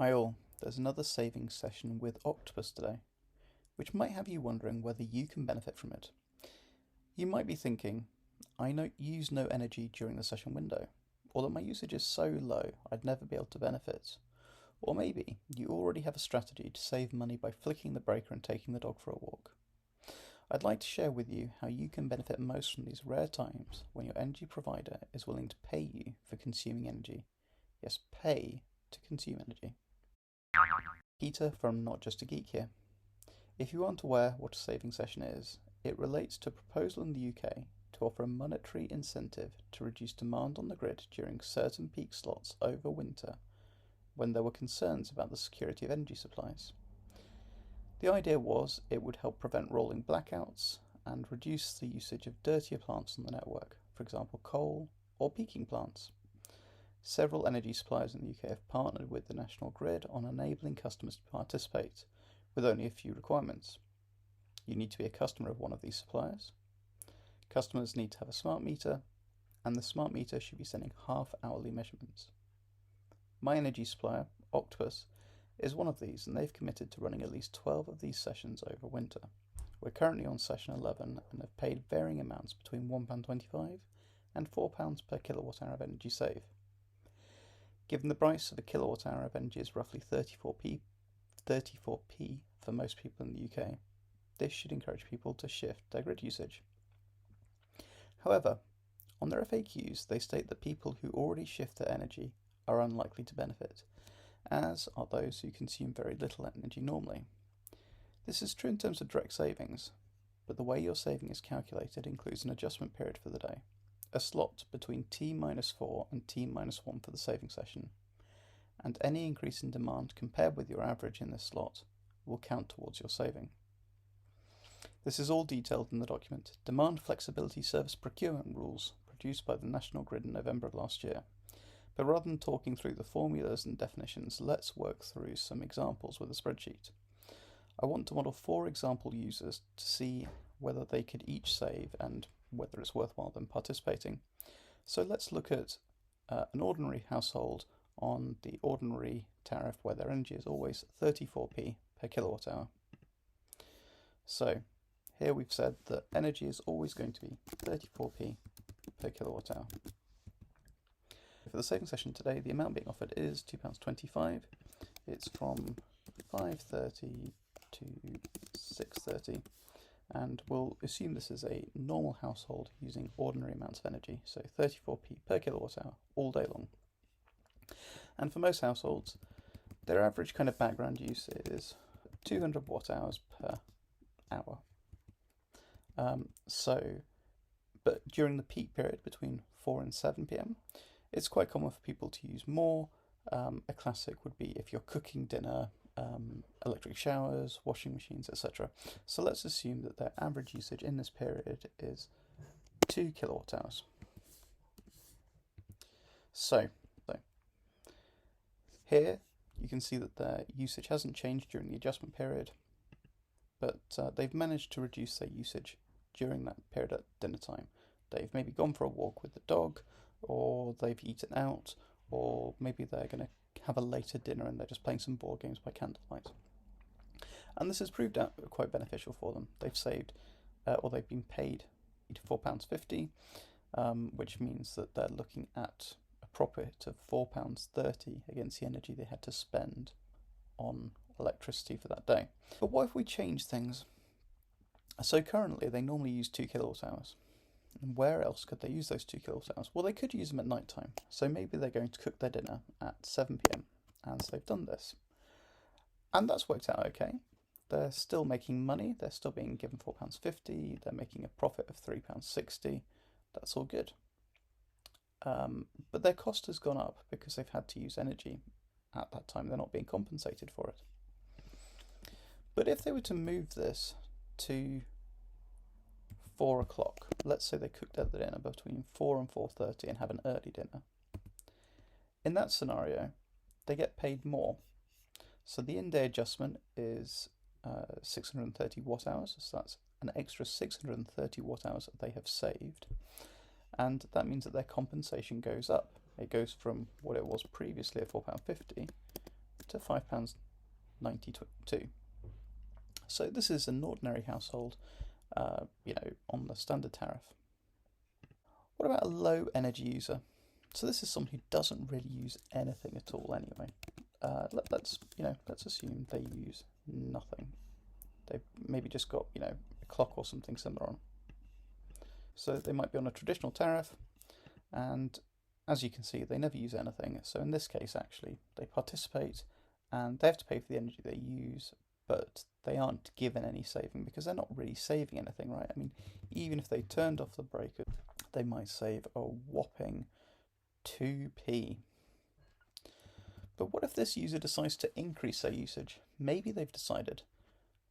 Hi all, there's another saving session with Octopus today, which might have you wondering whether you can benefit from it. You might be thinking, use no energy during the session window, or that my usage is so low I'd never be able to benefit. Or maybe you already have a strategy to save money by flicking the breaker and taking the dog for a walk. I'd like to share with you how you can benefit most from these rare times when your energy provider is willing to pay you for consuming energy. Yes, pay to consume energy. Peter from Not Just a Geek here. If you aren't aware what a saving session is, it relates to a proposal in the UK to offer a monetary incentive to reduce demand on the grid during certain peak slots over winter when there were concerns about the security of energy supplies. The idea was it would help prevent rolling blackouts and reduce the usage of dirtier plants on the network, for example coal or peaking plants. Several energy suppliers in the UK have partnered with the national grid on enabling customers to participate, with only a few requirements. You need to be a customer of one of these suppliers. Customers need to have a smart meter, and the smart meter should be sending half-hourly measurements. My energy supplier, Octopus, is one of these, and they've committed to running at least 12 of these sessions over winter. We're currently on session 11 and have paid varying amounts between £1.25 and £4 per kilowatt hour of energy save. Given the price of a kilowatt hour of energy is roughly 34p for most people in the UK, this should encourage people to shift their grid usage. However, on their FAQs they state that people who already shift their energy are unlikely to benefit, as are those who consume very little energy normally. This is true in terms of direct savings, but the way your saving is calculated includes an adjustment period for the day, a slot between T-4 and T-1 for the saving session, and any increase in demand compared with your average in this slot will count towards your saving. This is all detailed in the document Demand Flexibility Service Procurement Rules, produced by the National Grid in November of last year. But rather than talking through the formulas and definitions, let's work through some examples with a spreadsheet. I want to model 4 example users to see whether they could each save and whether it's worthwhile them participating. So let's look at an ordinary household on the ordinary tariff where their energy is always 34p per kilowatt hour. So here we've said that energy is always going to be 34p per kilowatt hour. For the saving session today, the amount being offered is £2.25. It's from 5:30 to 6:30. And we'll assume this is a normal household using ordinary amounts of energy, so 34p per kilowatt hour all day long. And for most households, their average kind of background use is 200 watt hours per hour. But during the peak period between 4 and 7 p.m, it's quite common for people to use more. A classic would be if you're cooking dinner, electric showers, washing machines, etc. So let's assume that their average usage in this period is 2 kilowatt hours. So here you can see that their usage hasn't changed during the adjustment period, but they've managed to reduce their usage during that period at dinner time. They've maybe gone for a walk with the dog, or they've eaten out, or maybe they're going to have a later dinner and they're just playing some board games by candlelight. And this has proved out quite beneficial for them. They've saved, or they've been paid £4.50, which means that they're looking at a profit of £4.30 against the energy they had to spend on electricity for that day. But what if we change things? So currently they normally use 2 kilowatt hours. And where else could they use those 2 kilowatt hours? Well, they could use them at night time. So maybe they're going to cook their dinner at 7 p.m. and so they've done this. And that's worked out okay. They're still making money. They're still being given £4.50. They're making a profit of £3.60. That's all good. But their cost has gone up because they've had to use energy at that time. They're not being compensated for it. But if they were to move this to 4 o'clock, let's say they cooked their dinner between 4 and 4:30 and have an early dinner. In that scenario, they get paid more. So the in-day adjustment is 630 watt hours, so that's an extra 630 watt hours that they have saved. And that means that their compensation goes up. It goes from what it was previously at £4.50 to £5.92. So this is an ordinary household, on the standard tariff. What about a low energy user? So this is someone who doesn't really use anything at all anyway. Let's assume they use nothing. They've maybe just got, a clock or something similar on. So they might be on a traditional tariff, and as you can see, they never use anything. So in this case, actually, they participate and they have to pay for the energy they use, but they aren't given any saving because they're not really saving anything, right? I mean, even if they turned off the breaker, they might save a whopping 2p. But what if this user decides to increase their usage? Maybe they've decided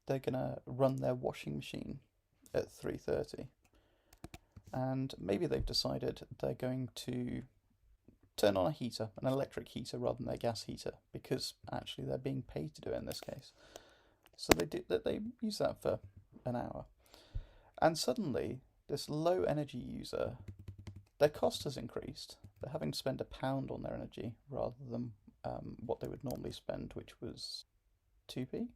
they're going to run their washing machine at 3:30. And maybe they've decided they're going to turn on a heater, an electric heater, rather than their gas heater, because actually they're being paid to do it in this case. So they use that for an hour. And suddenly, this low energy user, their cost has increased. They're having to spend £1 on their energy rather than what they would normally spend, which was 2p.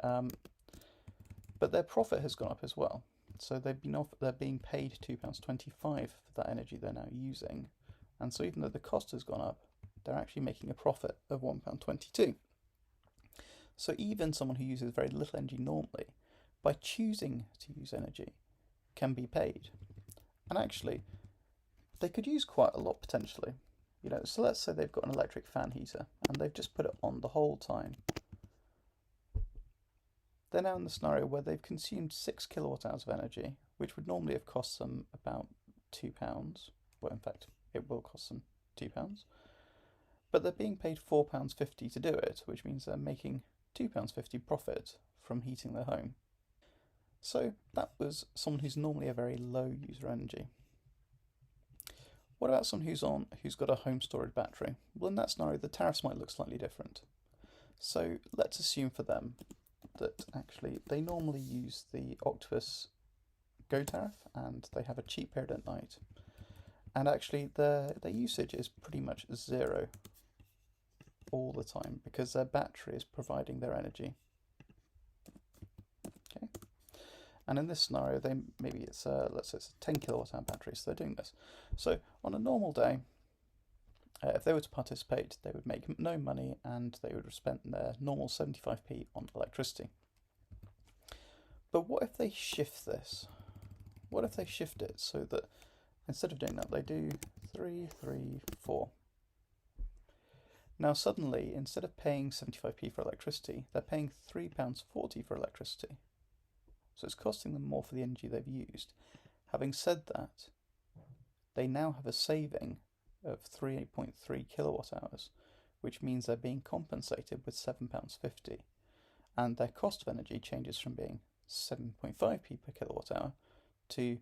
But their profit has gone up as well. So they're being paid £2.25 for that energy they're now using. And so even though the cost has gone up, they're actually making a profit of £1.22. So even someone who uses very little energy normally, by choosing to use energy, can be paid. And actually, they could use quite a lot potentially. So let's say they've got an electric fan heater and they've just put it on the whole time. They're now in the scenario where they've consumed 6 kilowatt hours of energy, which would normally have cost them about £2. Well, in fact, it will cost them £2. But they're being paid £4.50 to do it, which means they're making £2.50 profit from heating their home. So that was someone who's normally a very low user energy. What about someone who's got a home storage battery? Well, in that scenario, the tariffs might look slightly different. So let's assume for them that actually they normally use the Octopus Go tariff and they have a cheap period at night. And actually their usage is pretty much zero all the time because their battery is providing their energy. Okay. And in this scenario, it's a 10 kilowatt hour battery, so they're doing this. So on a normal day, if they were to participate, they would make no money and they would have spent their normal 75p on electricity. But what if they shift this? What if they shift it so that instead of doing that, they do 3, 3, 4? Now suddenly, instead of paying 75p for electricity, they're paying £3.40 for electricity. So it's costing them more for the energy they've used. Having said that, they now have a saving of 3.3 kilowatt hours, which means they're being compensated with £7.50. And their cost of energy changes from being 7.5p per kilowatt hour to...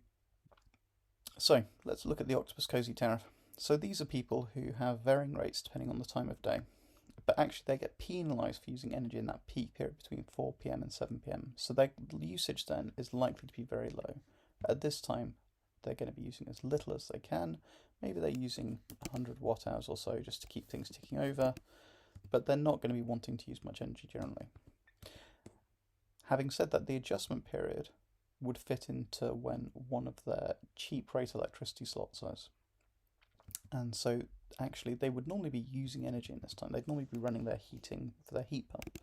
So let's look at the Octopus Cozy tariff. So these are people who have varying rates depending on the time of day. But actually they get penalised for using energy in that peak period between 4 p.m. and 7 p.m. So their usage then is likely to be very low. At this time, they're going to be using as little as they can. Maybe they're using 100 watt hours or so just to keep things ticking over, but they're not going to be wanting to use much energy generally. Having said that, the adjustment period would fit into when one of their cheap rate electricity slots is. And so actually they would normally be using energy in this time. They'd normally be running their heating for their heat pump.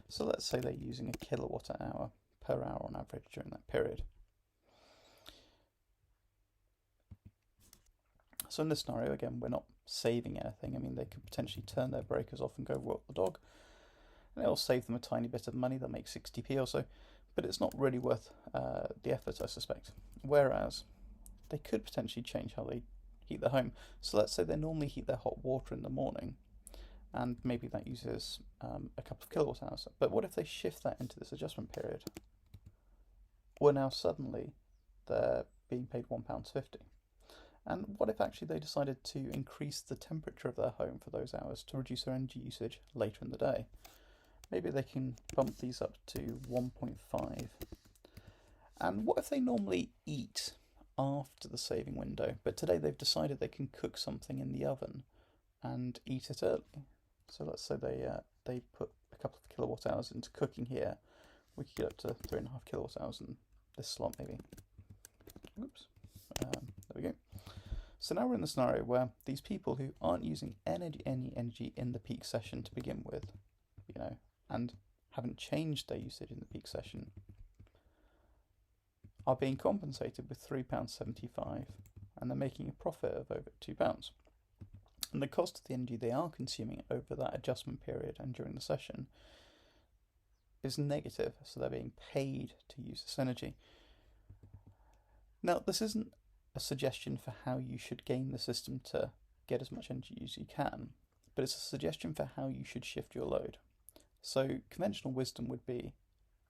So let's say they're using a kilowatt hour per hour on average during that period. So in this scenario, again, we're not saving anything. I mean, they could potentially turn their breakers off and go walk the dog, and it'll save them a tiny bit of money. They'll make 60p or so, but it's not really worth the effort, I suspect. Whereas they could potentially change how they heat their home. So let's say they normally heat their hot water in the morning, and maybe that uses a couple of kilowatt hours. But what if they shift that into this adjustment period? Well, now suddenly they're being paid £1.50. And what if actually they decided to increase the temperature of their home for those hours to reduce their energy usage later in the day? Maybe they can bump these up to 1.5. And what if they normally eat after the saving window, but today they've decided they can cook something in the oven and eat it early? So let's say they put a couple of kilowatt hours into cooking here. We could get up to 3.5 kilowatt hours in this slot maybe. Oops. There we go. So now we're in the scenario where these people who aren't using any energy in the peak session to begin with, and haven't changed their usage in the peak session, are being compensated with £3.75, and they're making a profit of over £2. And the cost of the energy they are consuming over that adjustment period and during the session is negative, so they're being paid to use this energy. Now, this isn't a suggestion for how you should game the system to get as much energy as you can, but it's a suggestion for how you should shift your load. So conventional wisdom would be,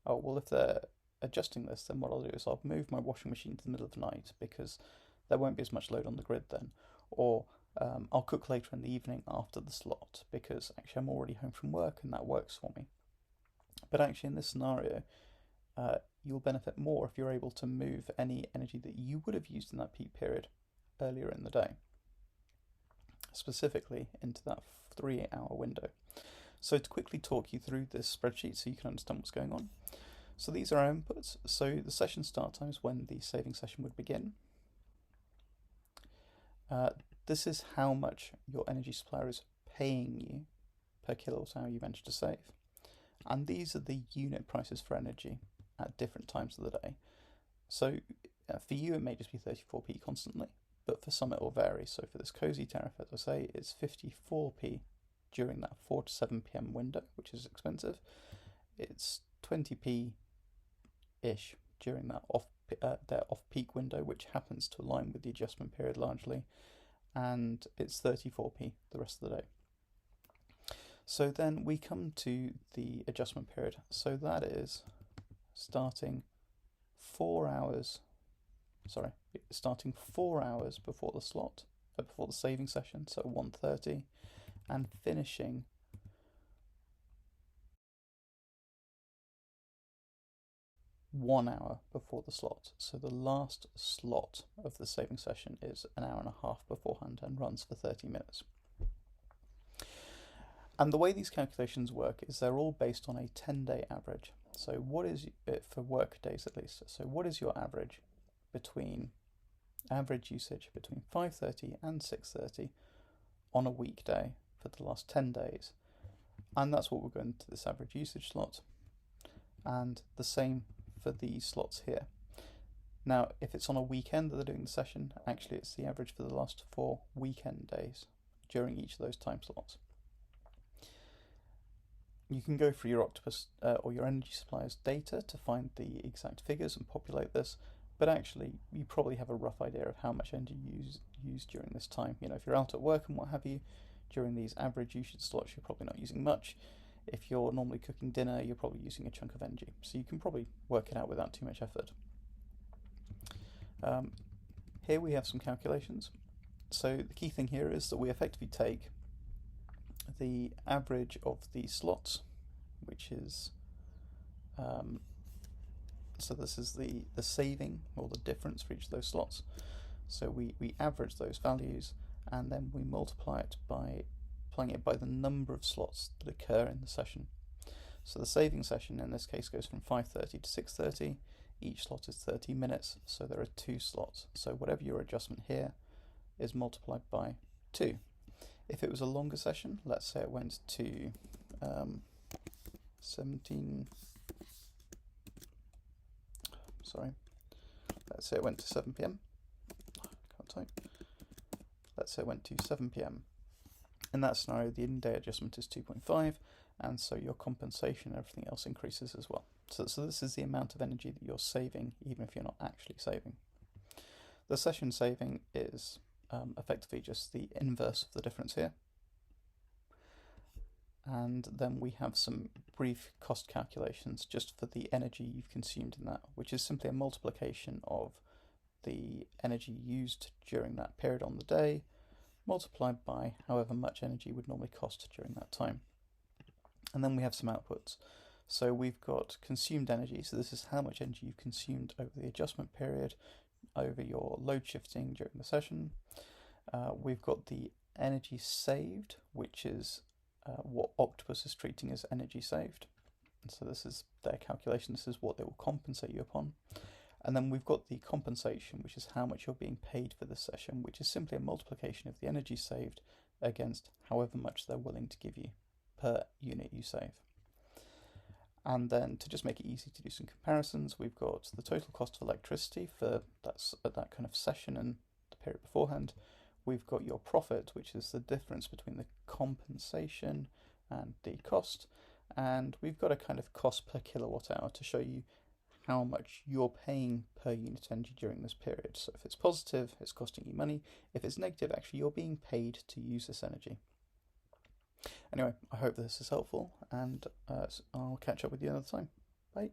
oh, well, if they're adjusting this, then what I'll do is I'll move my washing machine to the middle of the night because there won't be as much load on the grid then. Or I'll cook later in the evening after the slot because actually I'm already home from work and that works for me. But actually in this scenario, you'll benefit more if you're able to move any energy that you would have used in that peak period earlier in the day, specifically into that 3-hour window. So to quickly talk you through this spreadsheet so you can understand what's going on. So these are our inputs. So the session start time is when the saving session would begin. This is how much your energy supplier is paying you per kilowatt hour you managed to save. And these are the unit prices for energy at different times of the day. So for you it may just be 34p constantly, but for some it will vary. So for this cozy tariff, as I say, it's 54p during that 4 to 7 p.m. window, which is expensive. It's 20p-ish during that their off-peak window, which happens to align with the adjustment period largely, and it's 34p the rest of the day. So then we come to the adjustment period. So that is starting 4 hours before the slot, before the saving session, so 1:30, and finishing one hour before the slot. So the last slot of the saving session is an hour and a half beforehand and runs for 30 minutes. And the way these calculations work is they're all based on a 10-day average. So what is it for work days at least? So what is your average usage between 5:30 and 6:30 on a weekday for the last 10 days? And that's what we're going to this average usage slot. And the same for these slots here. Now, if it's on a weekend that they're doing the session, actually it's the average for the last 4 weekend days during each of those time slots. You can go through your Octopus or your energy supplier's data to find the exact figures and populate this, but actually you probably have a rough idea of how much energy you use during this time. If you're out at work and what have you, during these average usage slots you're probably not using much. If you're normally cooking dinner, you're probably using a chunk of energy. So you can probably work it out without too much effort. Here we have some calculations. So the key thing here is that we effectively take the average of the slots, which is, so this is the saving or the difference for each of those slots. So we average those values and then we multiply it by applying it by the number of slots that occur in the session. So the saving session in this case goes from 5:30 to 6:30. Each slot is 30 minutes, so there are 2 slots. So whatever your adjustment here is multiplied by 2. If it was a longer session, let's say it went to 7 p.m. Can't type. Let's say it went to 7 p.m. In that scenario, the in-day adjustment is 2.5, and so your compensation and everything else increases as well. So this is the amount of energy that you're saving, even if you're not actually saving. The session saving is effectively just the inverse of the difference here. And then we have some brief cost calculations just for the energy you've consumed in that, which is simply a multiplication of the energy used during that period on the day, multiplied by however much energy would normally cost during that time. And then we have some outputs. So we've got consumed energy, so this is how much energy you've consumed over the adjustment period, over your load shifting during the session. We've got the energy saved, which is what Octopus is treating as energy saved. And so this is their calculation, this is what they will compensate you upon. And then we've got the compensation, which is how much you're being paid for this session, which is simply a multiplication of the energy saved against however much they're willing to give you per unit you save. And then to just make it easy to do some comparisons, we've got the total cost of electricity for that kind of session and the period beforehand. We've got your profit, which is the difference between the compensation and the cost. And we've got a kind of cost per kilowatt hour to show you how much you're paying per unit energy during this period. So if it's positive, it's costing you money. If it's negative, actually you're being paid to use this energy. Anyway, I hope this is helpful, and I'll catch up with you another time. Bye.